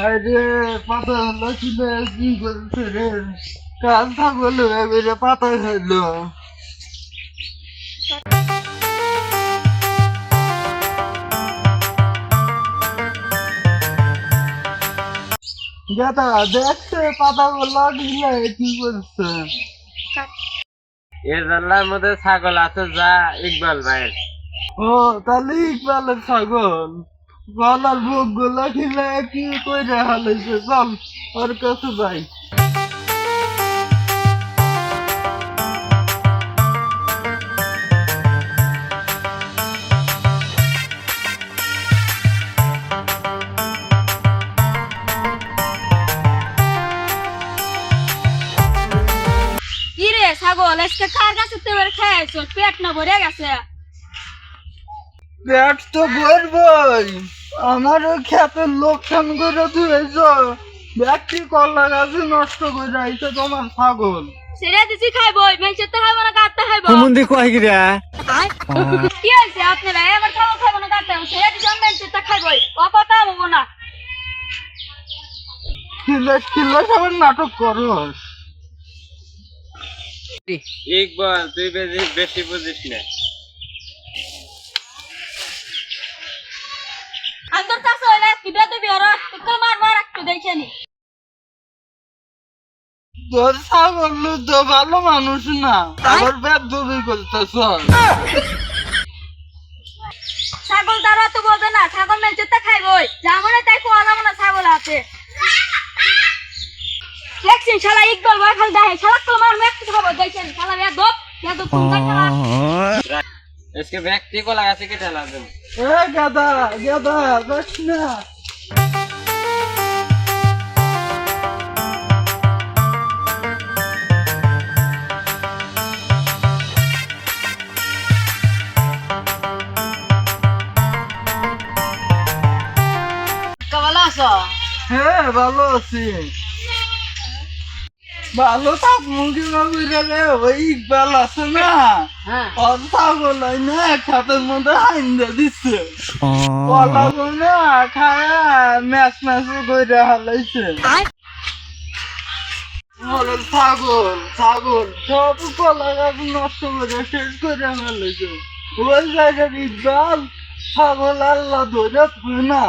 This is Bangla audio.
আরে পাতা হলো কিনে কি করছে রে? কাল ছাগল এবারে পাতা খাইলো। গেদা দেখছে পাতাগুলো কিনে কি করছে? এর জানলার মধ্যে ছাগল আছে যা ইকবাল ভাইয়ের। ও তাহলে ইকবালের ছাগল গলার বুক গুলো খিলে কি করে হালাইছে, চল ওর কাছে যাই। কি রে ছাগল, আজকে কার কাছে তেবার খাইছ? পেট না ভরে গেছে? পেট তো ভরবই, আমার খেতের লোকসান করে দিয়েছ। ব্যক্তি কলা গাছে নষ্ট করে আইছে তোমার ছাগল। সেরে দিছি খাইবো, মেঞ্চে তো খাইবো না, কাটতে খাইবো। কুমুন্দি কয় কি রে? কি হয়েছে আপনারা? আমার ছাগল খাইবো না, কাটতে খাইবো? সেরে দিছি মেঞ্চে তো খাইবই, অপাতা হবো না। খিলাস খিলাস আবার নাটক করস। ইকবাল তুই বেশি বুঝিস না। আমি তোর কাছে হইলে কি বেদবি হর, তোকে মারবার একটু দেখেনি। তোর ছাগল তো ভালো মানুষ না, আবার পেট দবি করতেছ। ছাগল তারা তো বোঝে না, ছাগল মেঞ্চে তো খাইবই, যেমন তাই কোয়া যাবো না ছাগল আছে। দেখছেন শালা ইকবাল ভাই খালি দেখে, শালা তো মার মেয়ে একটু খাবো দেখছেন, শালা বেদব বেদব কোনটা শালা। আজকে ব্যক্তি কলা গাছে কেটে লাগবে। এ গাদা গাদা যাস না। ভালো আছো? হ্যাঁ ভালো আছি। ভালো থাক মুখে না রে, ওই ইকবাল আছে না, হ্যাঁ ওর ছাগল না খাতের মধ্যে হাইন্দা দিচ্ছে। কলা না খায় ম্যাচ ম্যাচ করে হালাইছে। ওর ছাগল ছাগল সব কলা গাছ নষ্ট করে শেষ করে হালাইছে। ওই জায়গার ইকবাল ছাগল আল্লাহ ধরে না।